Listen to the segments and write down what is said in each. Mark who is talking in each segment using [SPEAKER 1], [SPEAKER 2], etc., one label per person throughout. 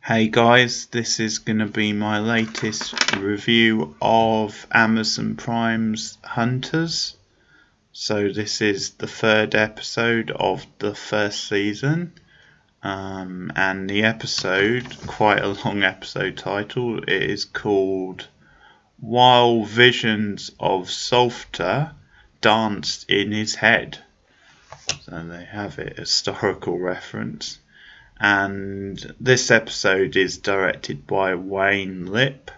[SPEAKER 1] Hey guys, this is going to be my latest review of Amazon Prime's Hunters. So this is the third episode of the first season. And the episode, quite a long episode title, it is called While Visions of Safta Danced in His Head. So they have it, historical reference. And this episode is directed by Wayne Lip,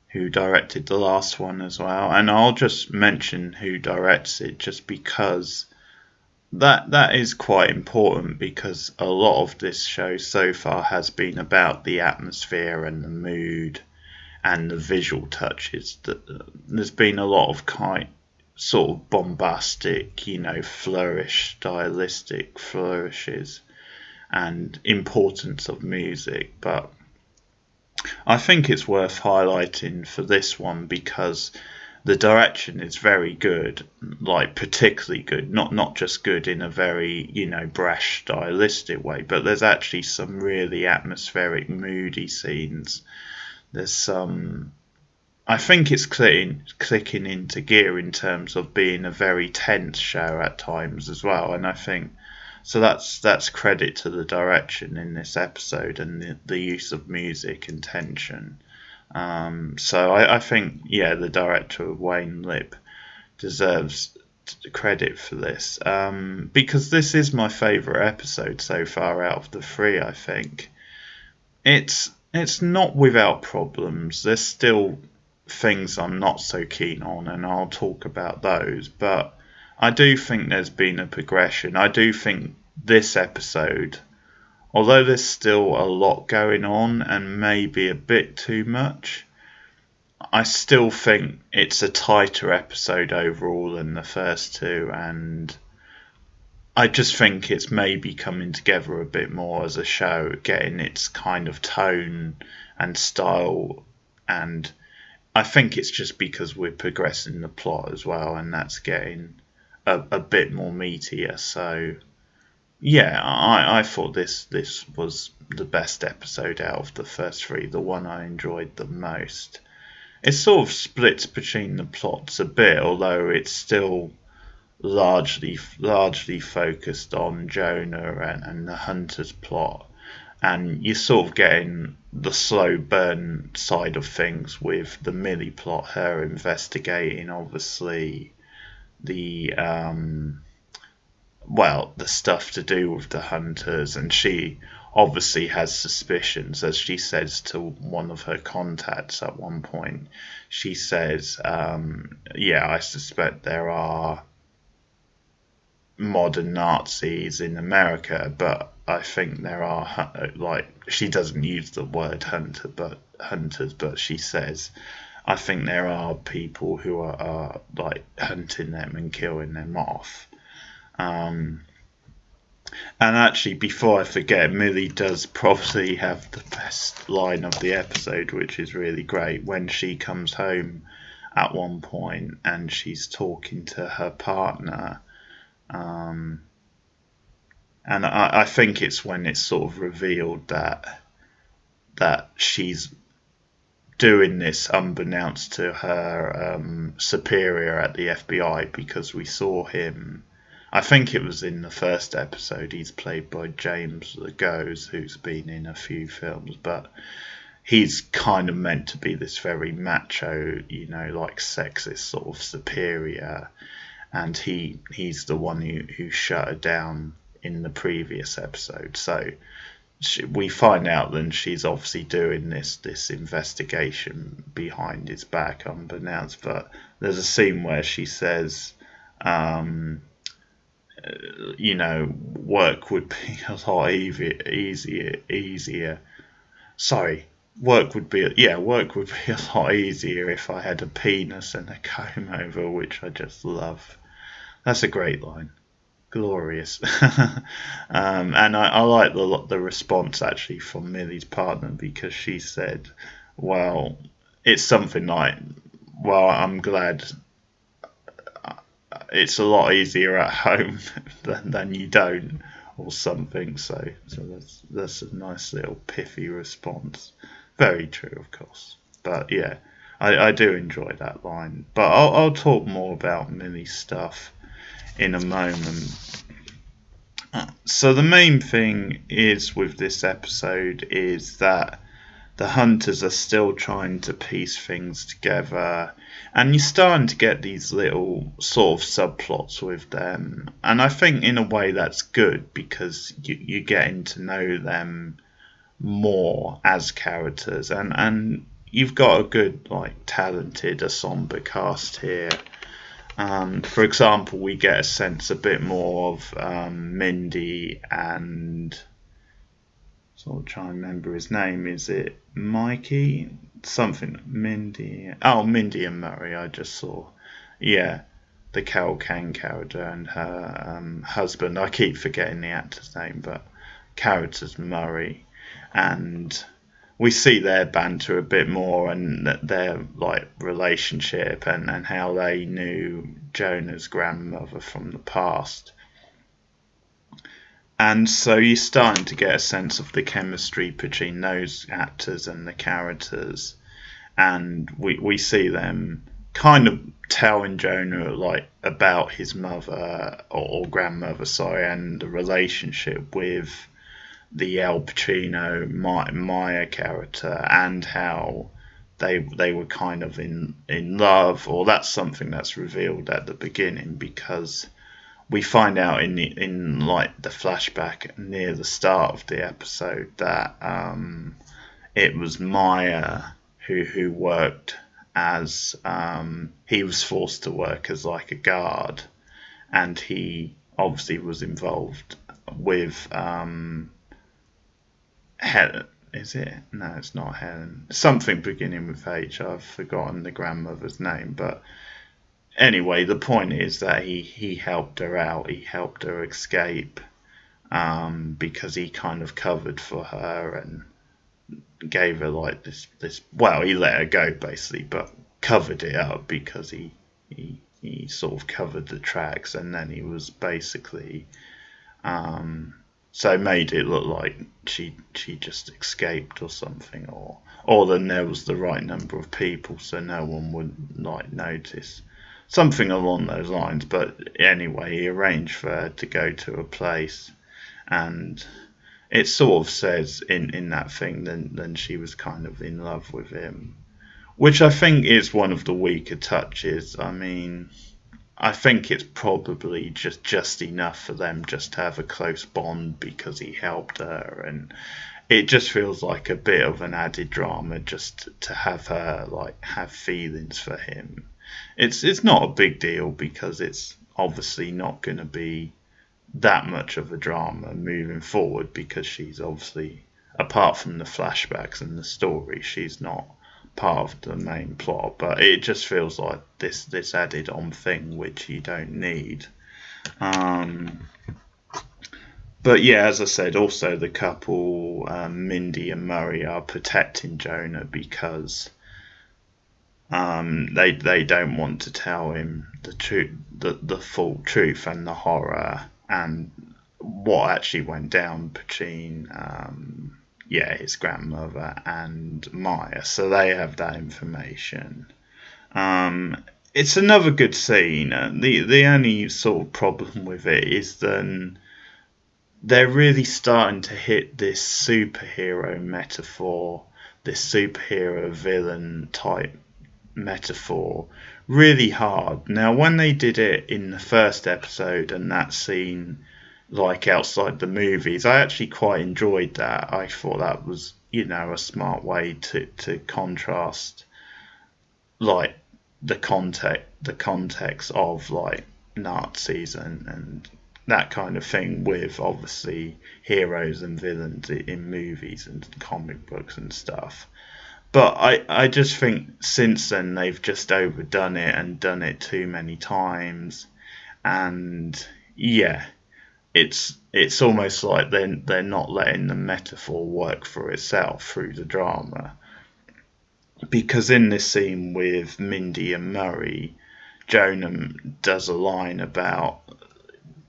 [SPEAKER 1] who directed the last one as well. And I'll just mention who directs it just because that is quite important, because a lot of this show so far has been about the atmosphere and the mood and the visual touches. There's been a lot of sort of bombastic, stylistic flourishes and importance of music, but I think it's worth highlighting for this one because the direction is very good, like particularly good, not just good in a very brash stylistic way, but there's actually some really atmospheric, moody scenes. There's some, I think it's clicking into gear in terms of being a very tense show at times as well, and I think so that's credit to the direction in this episode and the use of music and tension. So I think, the director, Wayne Lip, deserves credit for this, because this is my favourite episode so far out of the three. I think it's not without problems. There's still things I'm not so keen on, and I'll talk about those, but I do think there's been a progression. I do think this episode, although there's still a lot going on and maybe a bit too much, I still think it's a tighter episode overall than the first two, and I just think it's maybe coming together a bit more as a show, getting its kind of tone and style, and I think it's just because we're progressing the plot as well, and that's getting a bit more meatier. So I thought this was the best episode out of the first three, the one I enjoyed the most. It sort of splits between the plots a bit, although it's still largely focused on Jonah and the Hunter's plot, and you're sort of getting the slow burn side of things with the Millie plot, her investigating obviously the the stuff to do with the Hunters, and she obviously has suspicions, as she says to one of her contacts at one point. She says, I suspect there are modern Nazis in America, but I think there are, she doesn't use the word hunters, but she says, I think there are people who are hunting them and killing them off. And actually, before I forget, Millie does probably have the best line of the episode, which is really great, when she comes home at one point and she's talking to her partner. And I think it's when it's sort of revealed that she's doing this unbeknownst to her superior at the FBI, because we saw him, I think it was in the first episode, he's played by James the Goes, who's been in a few films, but he's kind of meant to be this very macho, sexist sort of superior, and he's the one who shut her down in the previous episode. So we find out that she's obviously doing this investigation behind his back, unbeknownst. But there's a scene where she says, work would be a lot easier. Sorry, work would be a lot easier if I had a penis and a comb over, which I just love. That's a great line. Glorious. And I like the response actually from Millie's partner, because she said, well, it's something like, well, I'm glad it's a lot easier at home than you don't, or something. So that's a nice little pithy response. Very true, of course. But yeah, I do enjoy that line. But I'll talk more about Millie's stuff in a moment. So the main thing is with this episode is that the hunters are still trying to piece things together, and you're starting to get these little sort of subplots with them, and I think in a way that's good because you're getting to know them more as characters, and you've got a good, like, talented ensemble cast here. For example, we get a sense a bit more of Mindy and, sort of trying to remember his name. Is it Mikey? Something. Mindy. Oh, Mindy and Murray, I just saw. Yeah, the Carol Kane character and her husband. I keep forgetting the actor's name, but character's Murray. And we see their banter a bit more and their, like, relationship and how they knew Jonahs grandmother from the past. And so you're starting to get a sense of the chemistry between those actors and the characters. And we see them kind of telling Jonah, like, about his mother or grandmother, sorry, and the relationship with the Al Pacino Maya character, and how they were kind of in love, or that's something that's revealed at the beginning, because we find out in like the flashback near the start of the episode that it was Maya who worked as he was forced to work as, like, a guard, and he obviously was involved with Helen. Is it? No, it's not Helen. Something beginning with H. I've forgotten the grandmother's name, but anyway, the point is that he helped her out. He helped her escape because he kind of covered for her and gave her, like, this. Well, he let her go basically, but covered it up because he sort of covered the tracks, and then he was basically so made it look like she just escaped or something, or then there was the right number of people so no one would, like, notice. Something along those lines. But anyway, he arranged for her to go to a place, and it sort of says in that thing then she was kind of in love with him, which I think is one of the weaker touches. I mean, I think it's probably just enough for them just to have a close bond because he helped her, and it just feels like a bit of an added drama just to have her, like, have feelings for him. It's not a big deal because it's obviously not going to be that much of a drama moving forward, because she's obviously, apart from the flashbacks and the story, she's not part of the main plot. But it just feels like this added on thing which you don't need. But yeah, as I said, also the couple, Mindy and Murray, are protecting Jonah because they don't want to tell him the truth, the full truth and the horror and what actually went down between his grandmother and Maya. So they have that information. It's another good scene. The only sort of problem with it is then they're really starting to hit this superhero metaphor, this superhero villain type metaphor really hard. Now, when they did it in the first episode and that scene, like, outside the movies, I actually quite enjoyed that. I thought that was, a smart way to contrast, like, the context of, like, Nazis and that kind of thing with, obviously, heroes and villains in movies and comic books and stuff. But I just think since then they've just overdone it and done it too many times, and yeah, it's almost like they're not letting the metaphor work for itself through the drama. Because in this scene with Mindy and Murray, Jonah does a line about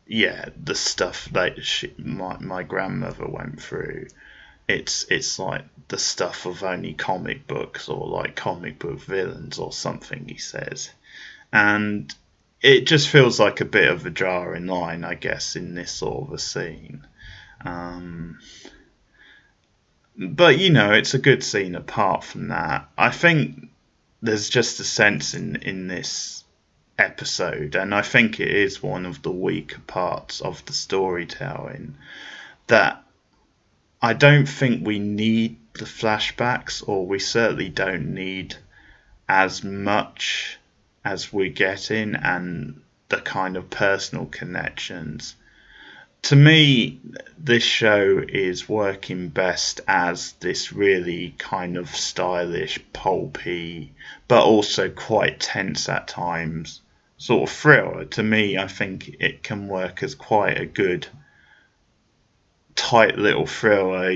[SPEAKER 1] yeah, the stuff that my grandmother went through, it's like the stuff of only comic books or like comic book villains or something, he says. And it just feels like a bit of a jarring line, I guess, in this sort of a scene. Um, but it's a good scene apart from that. I think there's just a sense in this episode, and I think it is one of the weaker parts of the storytelling, that I don't think we need the flashbacks, or we certainly don't need as much as we're getting, and the kind of personal connections. To me, this show is working best as this really kind of stylish, pulpy, but also quite tense at times sort of thriller. To me, I think it can work as quite a good, tight little thriller,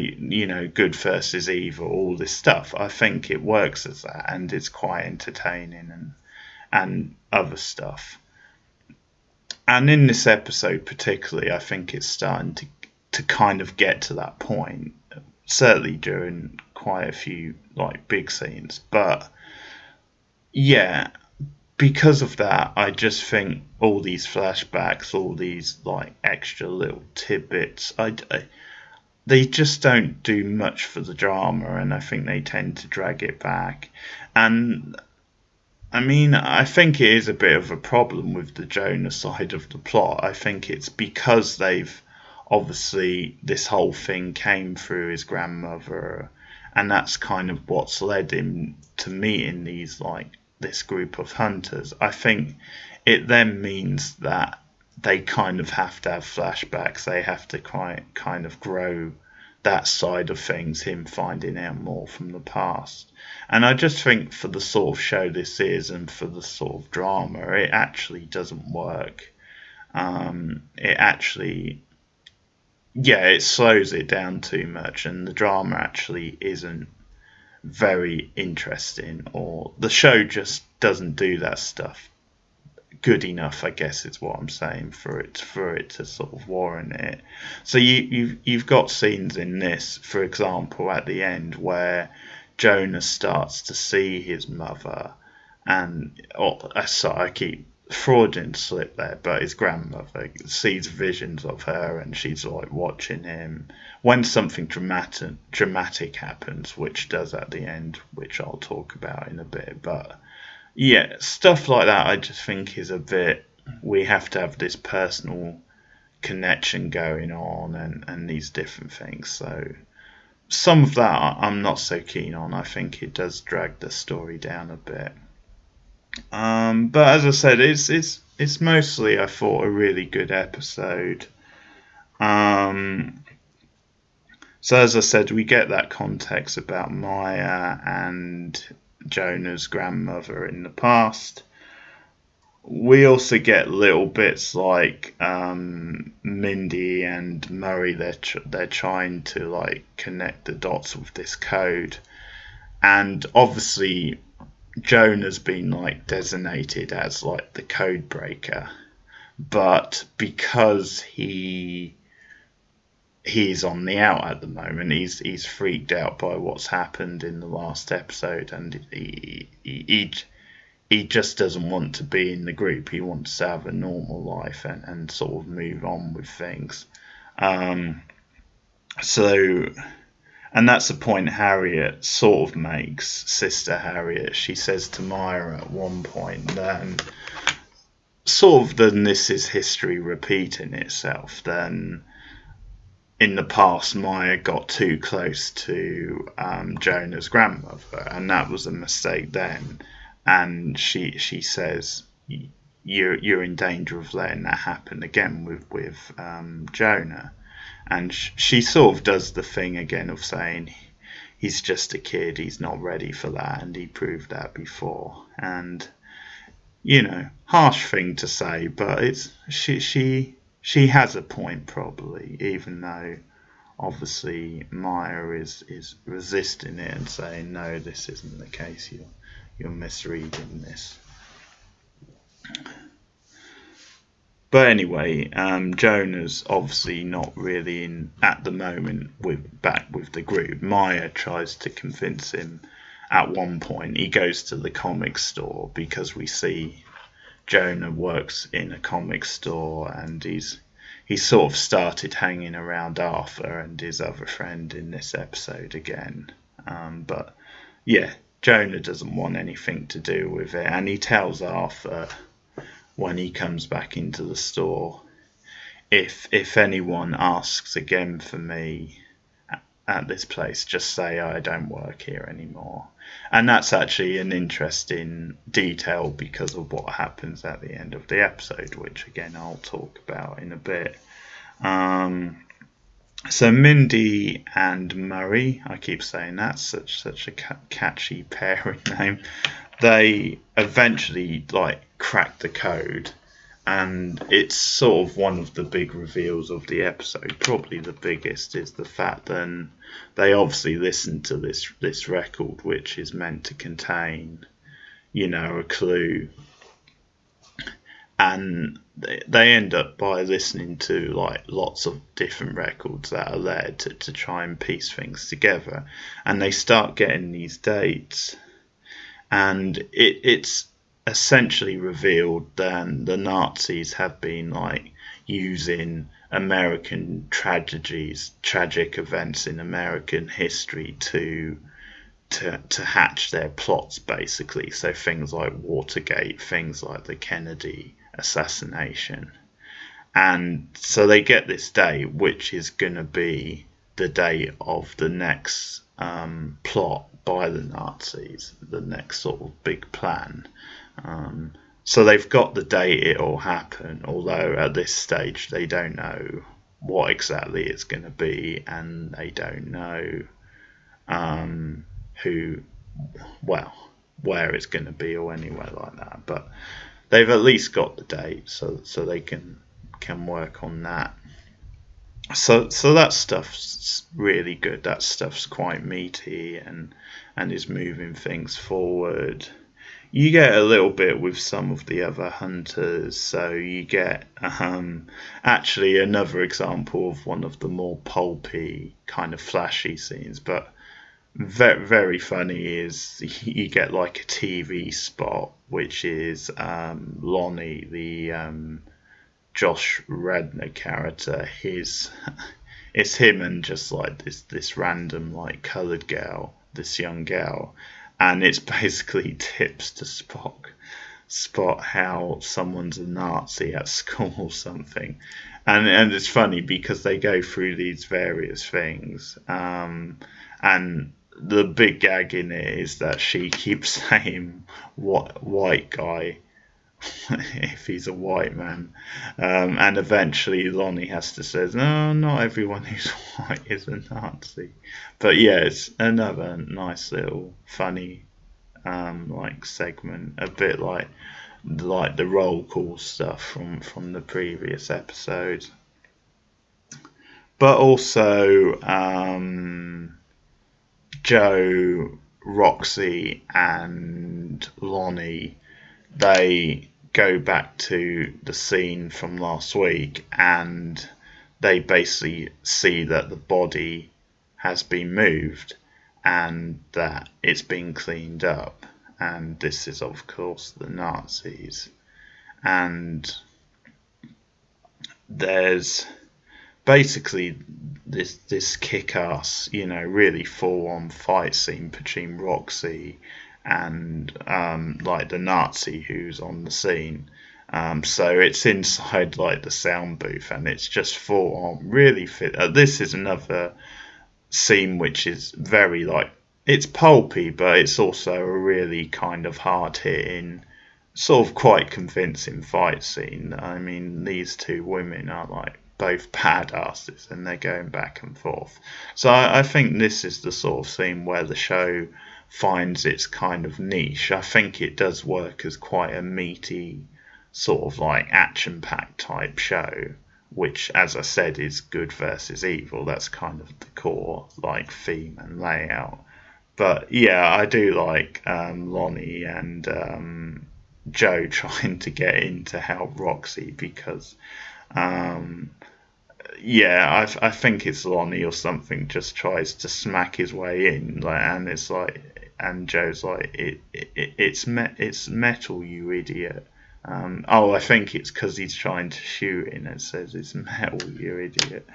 [SPEAKER 1] good versus evil, all this stuff. I think it works as that, and it's quite entertaining, and other stuff. And in this episode particularly, I think it's starting to kind of get to that point. Certainly during quite a few like big scenes, but yeah, because of that, I just think all these flashbacks, all these like extra little tidbits, they just don't do much for the drama, and I think they tend to drag it back. And I mean, I think it is a bit of a problem with the Jonah side of the plot. I think it's because they've obviously this whole thing came through his grandmother, and that's kind of what's led him to meeting these like this group of hunters. I think it then means that they kind of have to have flashbacks. They have to kind of grow that side of things, him finding out more from the past. And I just think for the sort of show this is, and for the sort of drama, it actually doesn't work. It actually, yeah, it slows it down too much, and the drama actually isn't very interesting, or the show just doesn't do that stuff good enough, I guess is what I'm saying, for it to sort of warrant it. So you've got scenes in this, for example, at the end where Jonah starts to see his mother, and sorry, I keep fraudulent slip there, but his grandmother sees visions of her, and she's like watching him when something dramatic happens, which does at the end, which I'll talk about in a bit. But yeah, stuff like that I just think is a bit, we have to have this personal connection going on, and these different things. So some of that I'm not so keen on. I think it does drag the story down a bit. But as I said, it's mostly, I thought, a really good episode. Um, so as I said, we get that context about Maya and Jonah's grandmother in the past. We also get little bits like Mindy and Murray. They're trying to like connect the dots with this code, and obviously Jonah's been like designated as like the code breaker, but because he's on the out at the moment, he's freaked out by what's happened in the last episode, and he just doesn't want to be in the group. He wants to have a normal life, and sort of move on with things. Um, so, and that's the point Harriet sort of makes, Sister Harriet. She says to Maya at one point that sort of, then this is history repeating itself. Then in the past, Maya got too close to Jonah's grandmother, and that was a mistake then. And she says, you're in danger of letting that happen again with Jonah. And she sort of does the thing again of saying he's just a kid, he's not ready for that, and he proved that before. And harsh thing to say, but it's she has a point, probably, even though obviously Maya is resisting it and saying, no, this isn't the case, you're misreading this. But anyway, Jonah's obviously not really in at the moment back with the group. Maya tries to convince him at one point. He goes to the comic store because we see Jonah works in a comic store, and he's sort of started hanging around Arthur and his other friend in this episode again. But yeah, Jonah doesn't want anything to do with it, and he tells Arthur when he comes back into the store, if anyone asks again for me at this place, just say I don't work here anymore. And that's actually an interesting detail because of what happens at the end of the episode, which again I'll talk about in a bit. So Mindy and Murray, I keep saying that's such a catchy pairing name. They eventually crack the code, and it's sort of one of the big reveals of the episode. Probably the biggest is the fact that they obviously listen to this record, which is meant to contain, a clue, and they end up by listening to lots of different records that are there to try and piece things together, and they start getting these dates, and it's essentially revealed that the Nazis have been using American tragic events in American history to hatch their plots, basically. So things like Watergate, things like the Kennedy assassination. And so they get this date, which is going to be the date of the next plot by the Nazis, the next sort of big plan. So they've got the date it'll happen, although at this stage they don't know what exactly it's going to be, and they don't know where it's going to be or anywhere like that. But they've at least got the date, so they can work on that. So that stuff's really good. That stuff's quite meaty and is moving things forward. You get a little bit with some of the other hunters, so you get actually another example of one of the more pulpy, kind of flashy scenes, but very, very funny is you get a TV spot, which is Lonnie, the Josh Redner character. It's him and just this random coloured girl, this young girl, and it's basically tips to spot how someone's a Nazi at school or something, and it's funny because they go through these various things, and the big gag in it is that she keeps saying what white guy if he's a white man, and eventually Lonnie has to say, no, not everyone who's white is a Nazi. But yeah, it's another nice little funny segment, a bit like the roll call stuff from the previous episode. But also Joe, Roxy and Lonnie, they go back to the scene from last week, and they basically see that the body has been moved and that it's been cleaned up, and this is of course the Nazis. And there's basically this kick-ass, really full-on fight scene between Roxy and the Nazi who's on the scene. So it's inside the sound booth, and it's just full-on, really fit. This is another scene which is very it's pulpy, but it's also a really kind of hard-hitting, sort of quite convincing fight scene. I mean, these two women are both badasses, and they're going back and forth. So I think this is the sort of scene where the show finds its kind of niche. I think it does work as quite a meaty, sort of action-packed type show, which, as I said, is good versus evil. That's kind of the core theme and layout. But yeah, I do like Lonnie and Joe trying to get in to help Roxy because, um, yeah, I think it's Lonnie or something just tries to smack his way in, like, and it's like, and Joe's like, it's metal, you idiot. Oh, I think it's because he's trying to shoot in. It says it's metal, you idiot.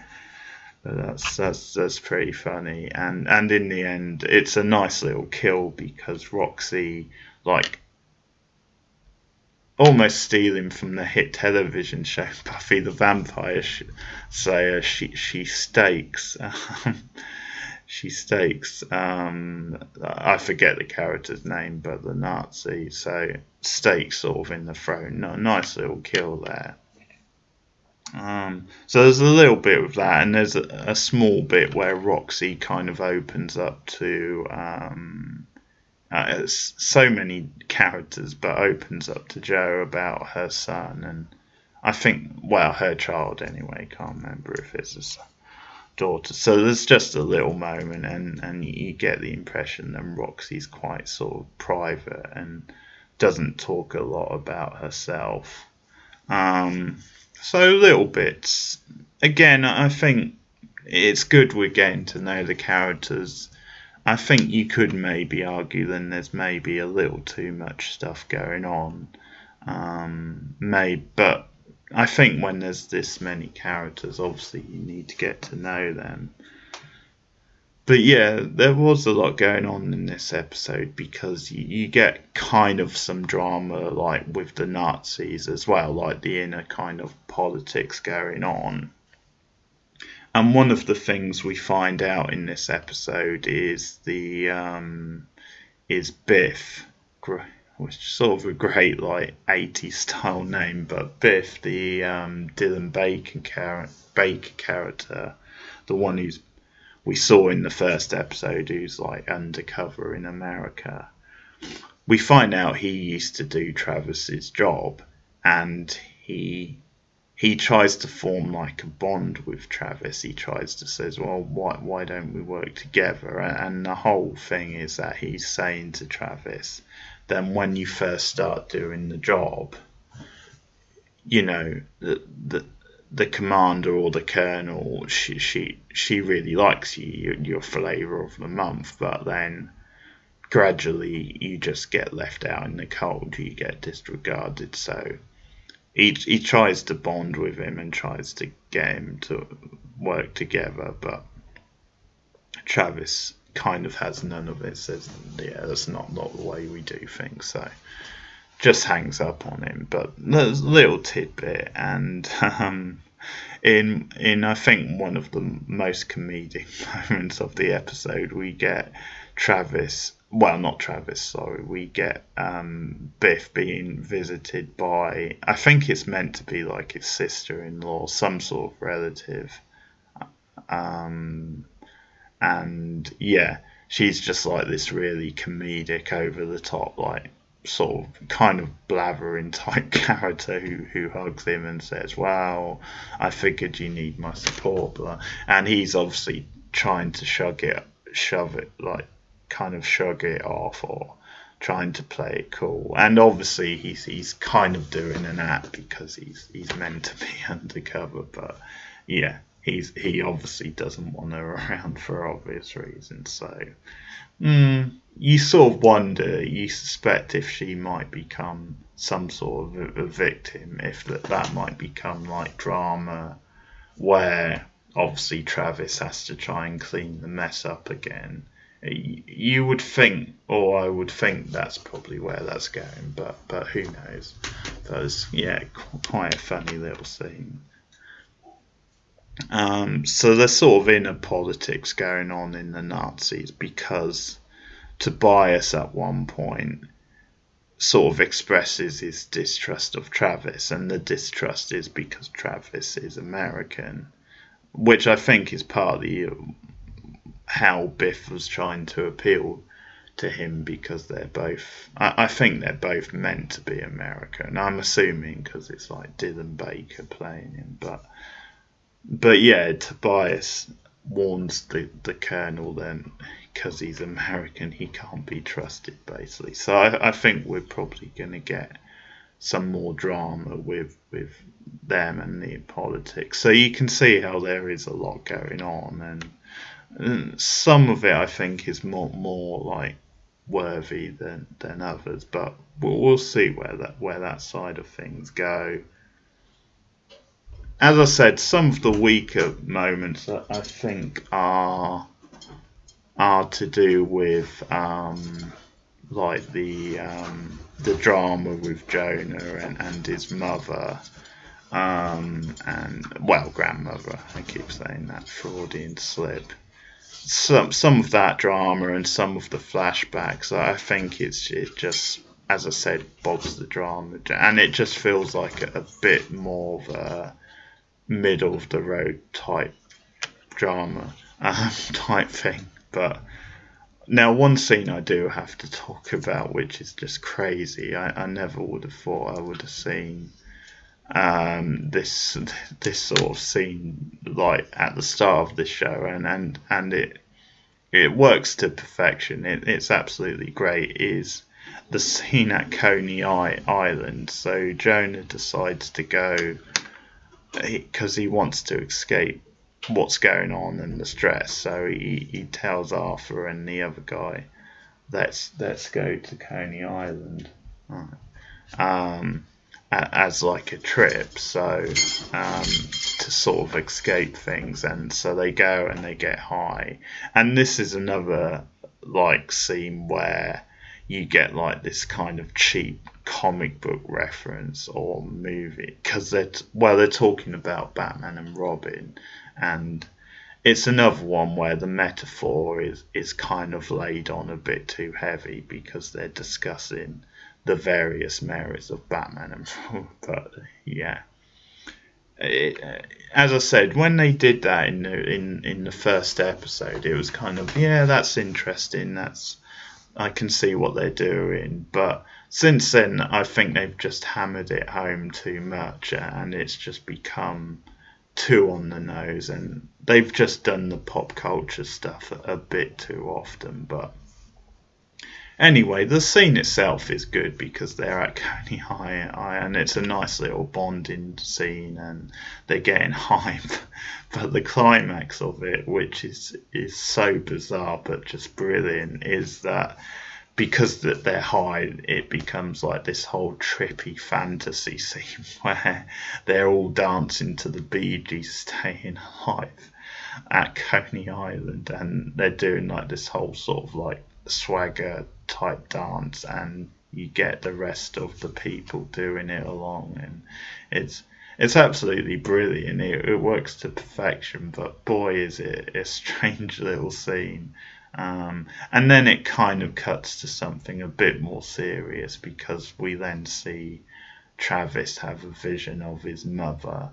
[SPEAKER 1] But that's pretty funny, and in the end, it's a nice little kill because Roxy, like, almost stealing from the hit television show Buffy the Vampire Slayer, she stakes. She stakes. I forget the character's name, but the Nazi. So stakes sort of in the throne. Nice little kill there. So there's a little bit of that, and there's a small bit where Roxy kind of opens up to so many characters, but opens up to Joe about her son, and I think, well, her child anyway. Can't remember if it's a daughter. So there's just a little moment, and you get the impression that Roxy's quite sort of private and doesn't talk a lot about herself. So little bits. Again, I think it's good we're getting to know the characters. I think you could maybe argue then there's maybe a little too much stuff going on. But I think when there's this many characters, obviously you need to get to know them. But yeah, there was a lot going on in this episode because you get kind of some drama, like with the Nazis as well, like the inner kind of politics going on. And one of the things we find out in this episode is is Biff, which is sort of a great like 80s style name, but Biff, the Dylan Baker character, the one we saw in the first episode, who's like undercover in America. We find out he used to do Travis's job, and he tries to form like a bond with Travis. He tries to says, well, why don't we work together? And the whole thing is that he's saying to Travis, then when you first start doing the job, you know, the commander or the colonel, she really likes you. You're flavour of the month, but then gradually you just get left out in the cold. You get disregarded. So he tries to bond with him and tries to get him to work together, but Travis kind of has none of it. Says, yeah, that's not the way we do things. So just hangs up on him. But there's a little tidbit, and in I think one of the most comedic moments of the episode, we get Travis. Well, not Travis, sorry. We get Biff being visited by, I think it's meant to be like his sister-in-law, some sort of relative. And yeah, she's just like this really comedic, over the top, like sort of kind of blathering type character who hugs him and says, "Wow, I figured you need my support," and he's obviously trying to shove it, like kind of shrug it off, or trying to play it cool. And obviously he's kind of doing an act because he's meant to be undercover, but yeah, he obviously doesn't want her around for obvious reasons. So you sort of wonder, you suspect if she might become some sort of a victim, if that might become like drama where obviously Travis has to try and clean the mess up again. You would think, or I would think, that's probably where that's going, but who knows? That was, yeah, quite a funny little scene. So there's sort of inner politics going on in the Nazis, because Tobias at one point sort of expresses his distrust of Travis, and the distrust is because Travis is American, which I think is partly how Biff was trying to appeal to him, because they're both, I think they're both meant to be American. I'm assuming because it's like Dylan Baker playing him, but yeah, Tobias warns the colonel then, because he's American, he can't be trusted, basically. So I think we're probably going to get some more drama with them and the politics. So you can see how there is a lot going on, and some of it I think is more like worthy than others, but we'll see where that side of things go. As I said, some of the weaker moments I think are to do with like the drama with Jonah and his mother, and well, grandmother. I keep saying that, Freudian slip. Some of that drama and some of the flashbacks, I think it just, as I said, bogs the drama, and it just feels like a bit more of a middle of the road type drama type thing. But now, one scene I do have to talk about, which is just crazy. I never would have thought I would have seen this sort of scene like at the start of this show, and it works to perfection. It's absolutely great. Is the scene at Coney Island? So Jonah decides to go because he wants to escape what's going on and the stress. So he tells Arthur and the other guy, let's go to Coney Island. As like a trip, so to sort of escape things, and so they go and they get high, and this is another like scene where you get like this kind of cheap comic book reference or movie, because they're talking about Batman and Robin, and it's another one where the metaphor is kind of laid on a bit too heavy, because they're discussing the various merits of Batman and Robin. But yeah, as I said, when they did that in the first episode, it was kind of, yeah, that's interesting. I can see what they're doing. But since then, I think they've just hammered it home too much, and it's just become too on the nose, and they've just done the pop culture stuff a bit too often. But anyway, the scene itself is good because they're at Coney Island, and it's a nice little bonding scene, and they're getting high. But the climax of it, which is so bizarre but just brilliant, is that because they're high, it becomes like this whole trippy fantasy scene where they're all dancing to the Bee Gees' Staying Alive at Coney Island, and they're doing like this whole sort of like swagger type dance, and you get the rest of the people doing it along, and it's absolutely brilliant. It works to perfection, but boy is it a strange little scene. And then it kind of cuts to something a bit more serious, because we then see Travis have a vision of his mother,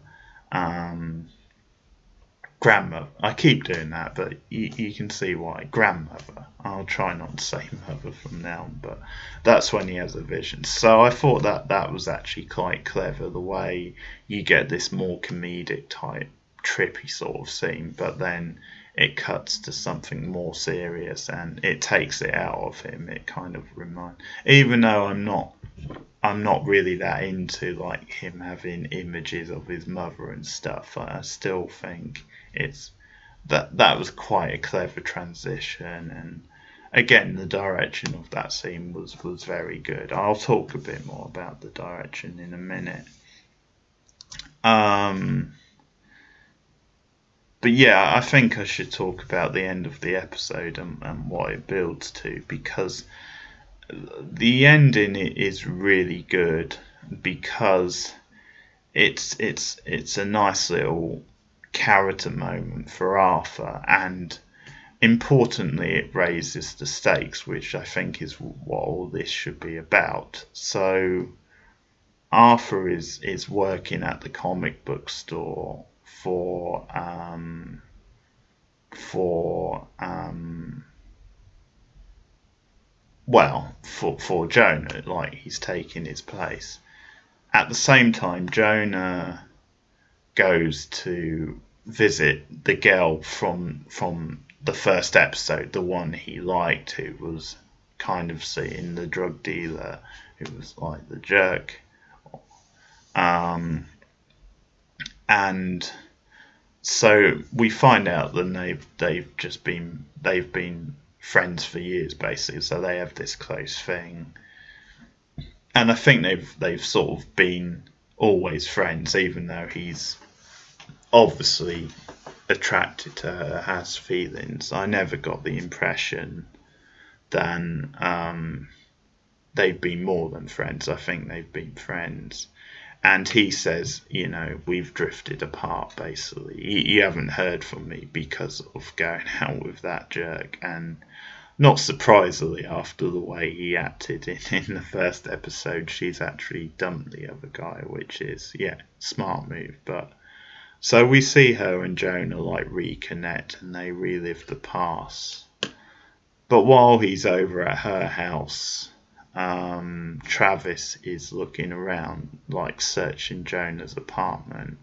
[SPEAKER 1] grandmother. I keep doing that, but you can see why. Grandmother. I'll try not to say mother from now on, but that's when he has a vision. So I thought that was actually quite clever, the way you get this more comedic type, trippy sort of scene, but then it cuts to something more serious, and it takes it out of him. It kind of even though I'm not really that into like him having images of his mother and stuff, I still think that was quite a clever transition, and again, the direction of that scene was very good. I'll talk a bit more about the direction in a minute. But yeah, I think I should talk about the end of the episode and what it builds to, because the ending is really good, because it's a nice little character moment for Arthur, and importantly, it raises the stakes, which I think is what all this should be about. So Arthur is working at the comic book store for Jonah, like he's taking his place. At the same time, Jonah goes to visit the girl from the first episode, the one he liked, who was kind of seeing the drug dealer, who was like the jerk Um, and so we find out that they've been friends for years, basically. So they have this close thing, and I think they've sort of been always friends, even though he's obviously attracted to her, has feelings. I never got the impression that they've been more than friends. I think they've been friends. And he says, we've drifted apart, basically. You haven't heard from me because of going out with that jerk. And not surprisingly, after the way he acted in the first episode, she's actually dumped the other guy, which is, smart move. But so we see her and Jonah reconnect and they relive the past. But while he's over at her house, Travis is looking around, searching Jonah's apartment,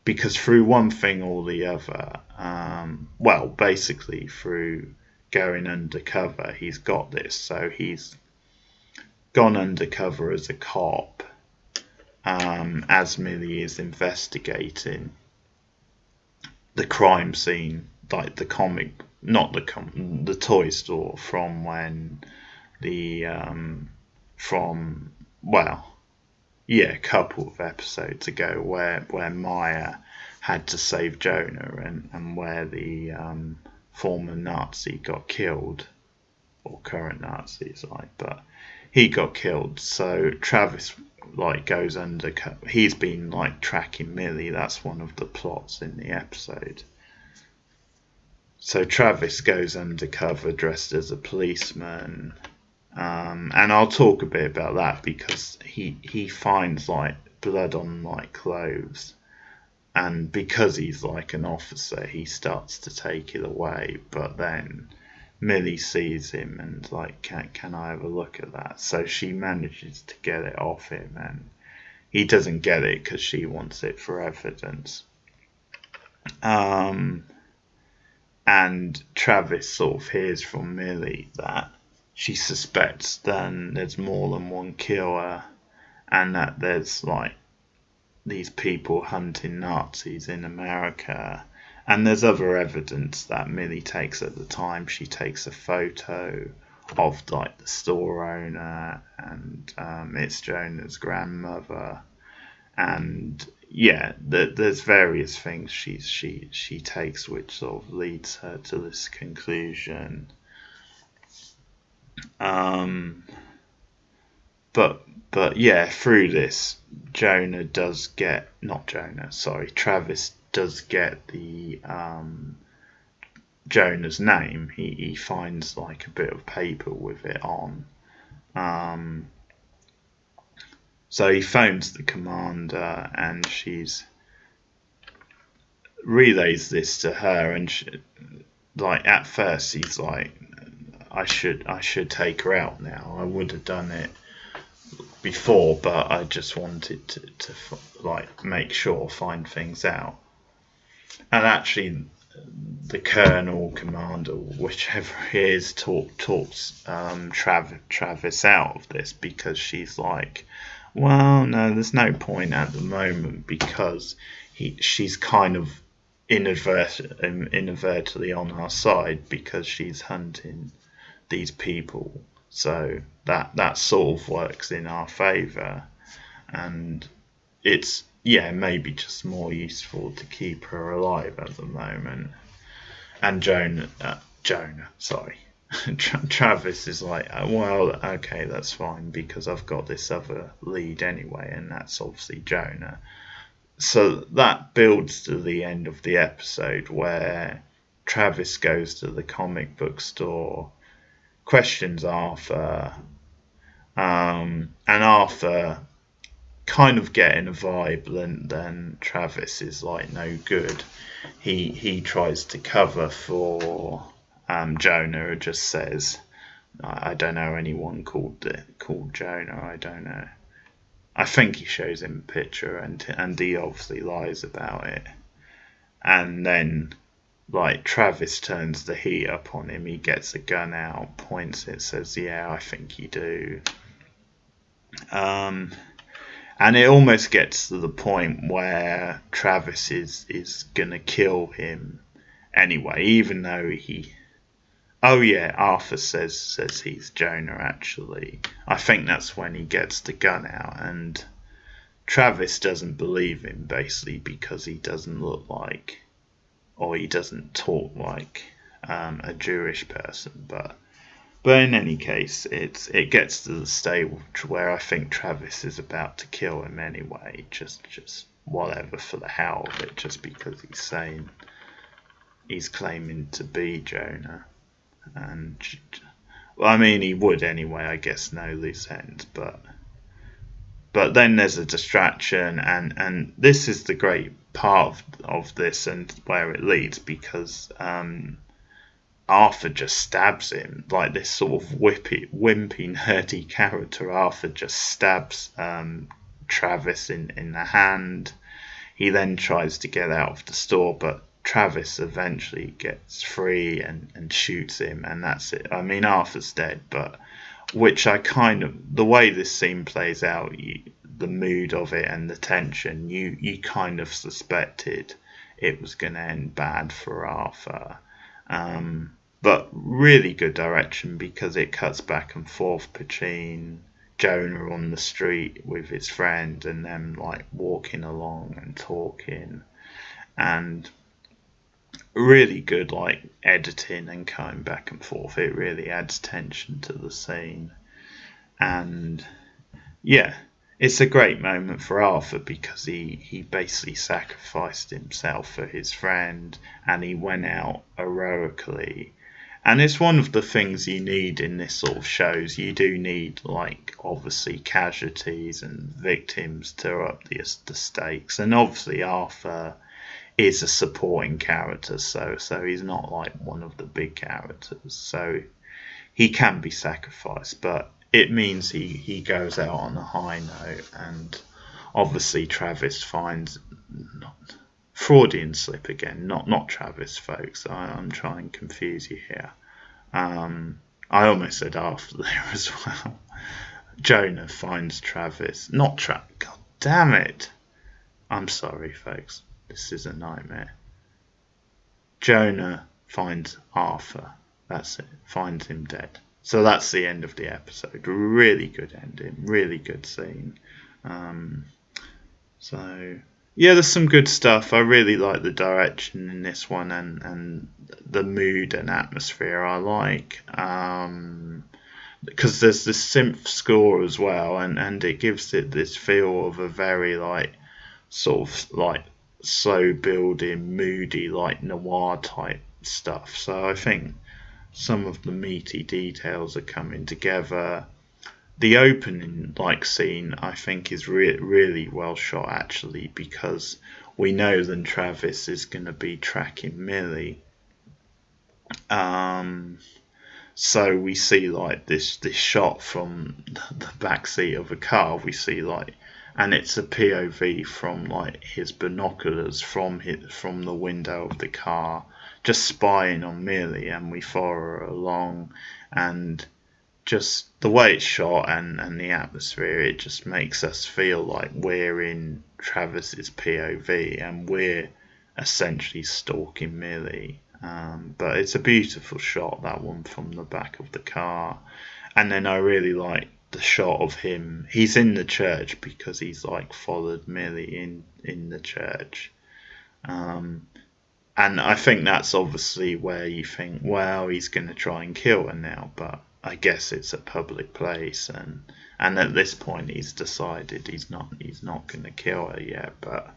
[SPEAKER 1] because through one thing or the other, basically through going undercover, he's got this. So he's gone undercover as a cop, as Millie is investigating the crime scene, the comic, not the toy store from when a couple of episodes ago where Maya had to save Jonah and where the former Nazi got killed, or current Nazi but he got killed. So Travis goes undercover. He's been tracking Millie. That's one of the plots in the episode. So Travis goes undercover dressed as a policeman. And I'll talk a bit about that because he finds blood on clothes, and because he's an officer, he starts to take it away. But then Millie sees him and can I have a look at that? So she manages to get it off him, and he doesn't get it because she wants it for evidence. And Travis sort of hears from Millie that she suspects then there's more than one killer, and that there's these people hunting Nazis in America. And there's other evidence that Millie takes at the time. She takes a photo of the store owner, and it's Jonahs grandmother. And there's various things she takes which sort of leads her to this conclusion. Through this, Travis does get the Jonah's name. He finds a bit of paper with it on. So he phones the commander, and she's relays this to her, and at first he's I should take her out now. I would have done it before, but I just wanted to make sure, find things out. And actually, the colonel, commander, whichever he is, talks Travis out of this, because she's well, no, there's no point at the moment, because she's kind of inadvertently on our side because she's hunting these people. So that sort of works in our favour, and it's maybe just more useful to keep her alive at the moment. And Travis is well, okay, that's fine, because I've got this other lead anyway, and that's obviously Jonah. So that builds to the end of the episode, where Travis goes to the comic book store, questions Arthur, and Arthur kind of getting a vibe then Travis is no good. He tries to cover for Jonah, who just says, I don't know anyone called Jonah, I don't know. I think he shows him a picture, and he obviously lies about it. And then Travis turns the heat up on him. He gets a gun out, points it, says, I think you do. And it almost gets to the point where Travis is gonna kill him anyway, even though he. Oh yeah, Arthur says he's Jonah. Actually, I think that's when he gets the gun out, and Travis doesn't believe him basically because he doesn't look like, or he doesn't talk like a Jewish person. But in any case, it gets to the stage where I think Travis is about to kill him anyway, just whatever for the hell of it, just because he's claiming to be Jonah, and well, I mean he would anyway, I guess, no loose ends, but then there's a distraction, and this is the great part of this and where it leads, because Arthur just stabs him, like this sort of wimpy, nerdy character. Arthur just stabs Travis in the hand. He then tries to get out of the store, but Travis eventually gets free and shoots him, and that's it. I mean, Arthur's dead, but which I kind of, the way this scene plays out, the mood of it and the tension, you kind of suspected it was going to end bad for Arthur. But really good direction, because it cuts back and forth between Jonah on the street with his friend and them like walking along and talking, and really good like editing and cutting back and forth. It really adds tension to the scene, and yeah, it's a great moment for Arthur because he basically sacrificed himself for his friend, and he went out heroically. And it's one of the things you need in this sort of shows. You do need, like, obviously casualties and victims to up the stakes. And obviously Arthur is a supporting character, so he's not like one of the big characters. So he can be sacrificed, but it means he goes out on a high note. And obviously Travis finds... Freudian slip again, not Travis, folks. I'm trying to confuse you here. I almost said Arthur there as well. Jonah finds Travis, not God damn it! I'm sorry, folks. This is a nightmare. Jonah finds Arthur. That's it. Finds him dead. So that's the end of the episode. Really good ending. Really good scene. So yeah, there's some good stuff. I really like the direction in this one, and the mood and atmosphere I like. Because there's this synth score as well, and it gives it this feel of a very like sort of like slow building, moody, like noir type stuff. So I think some of the meaty details are coming together. The opening like scene I think is really well shot actually, because we know that Travis is going to be tracking Millie. So we see like this shot from the back seat of a car. We see like, and it's a POV from like his binoculars from the window of the car, just spying on Millie, and we follow her along, and just the way it's shot and the atmosphere, it just makes us feel like we're in Travis's POV and we're essentially stalking Millie. But it's a beautiful shot, that one from the back of the car. And then I really like the shot of him. He's in the church because he's like followed Millie in the church. And I think that's obviously where you think, well, he's going to try and kill her now, but I guess it's a public place, and at this point he's decided he's not going to kill her yet. But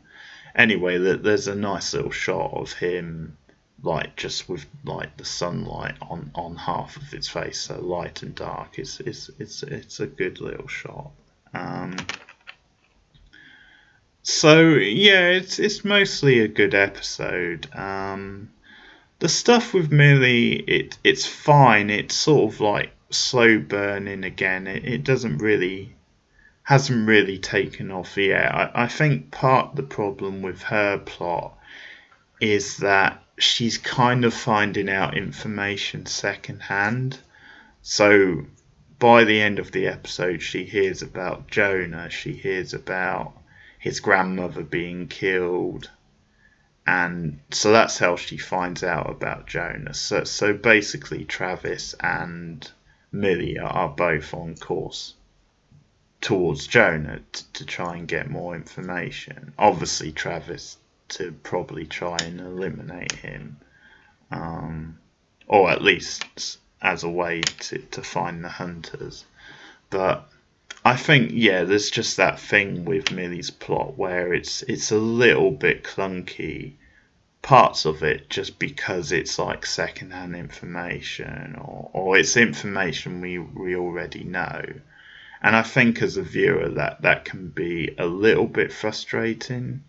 [SPEAKER 1] anyway, there's a nice little shot of him, like just with like the sunlight on half of his face, so light and dark. It's a good little shot. So yeah, it's mostly a good episode. The stuff with Millie, it's fine. It's sort of like slow burning again. It hasn't really taken off yet. I think part of the problem with her plot is that she's kind of finding out information secondhand. So by the end of the episode, she hears about Jonah. She hears about his grandmother being killed. And so that's how she finds out about Jonah. So basically, Travis and Millie are both on course towards Jonah to try and get more information. Obviously, Travis to probably try and eliminate him, or at least as a way to find the hunters. But I think, yeah, there's just that thing with Millie's plot where it's a little bit clunky, parts of it, just because it's like secondhand information, or it's information we already know. And I think as a viewer that can be a little bit frustrating.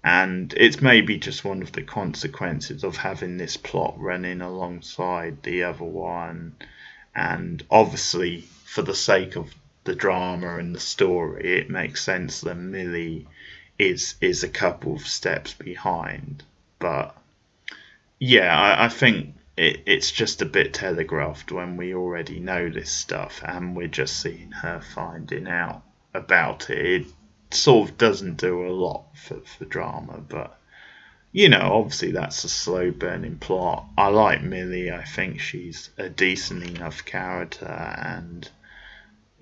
[SPEAKER 1] And it's maybe just one of the consequences of having this plot running alongside the other one. And obviously, for the sake of the drama and the story, it makes sense that Millie is a couple of steps behind. But yeah, I think it's just a bit telegraphed when we already know this stuff and we're just seeing her finding out about it. It sort of doesn't do a lot for drama, but obviously that's a slow burning plot. I like Millie. I think she's a decent enough character, and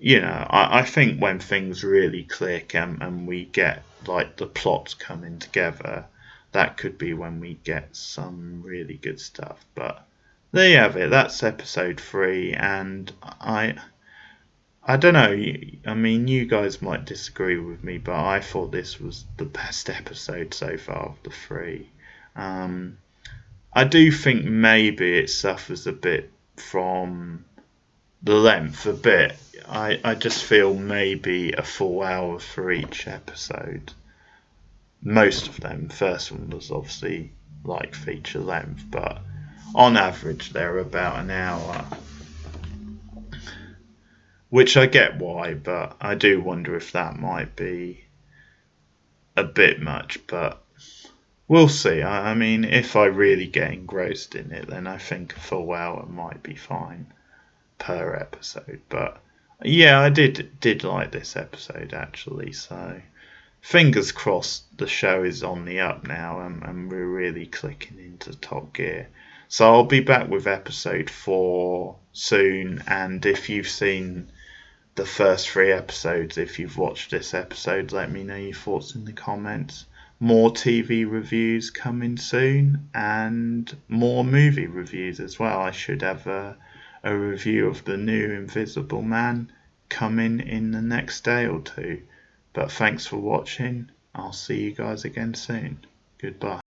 [SPEAKER 1] I think when things really click and we get like the plots coming together, that could be when we get some really good stuff. But there you have it. That's episode 3, and I don't know. I mean, you guys might disagree with me, but I thought this was the best episode so far of the 3. I do think maybe it suffers a bit from the length a bit. I just feel maybe a full hour for each episode. Most of them. First one was obviously like feature length, but on average they're about an hour. Which I get why, but I do wonder if that might be a bit much, but we'll see. I mean, if I really get engrossed in it, then I think a full hour might be fine per episode. But yeah, I did like this episode actually, so fingers crossed the show is on the up now and we're really clicking into top gear. So I'll be back with episode 4 soon, and if you've seen the first 3 episodes, if you've watched this episode, let me know your thoughts in the comments. More TV reviews coming soon, and more movie reviews as well. I should have a review of the new Invisible Man coming in the next day or 2. But thanks for watching. I'll see you guys again soon. Goodbye.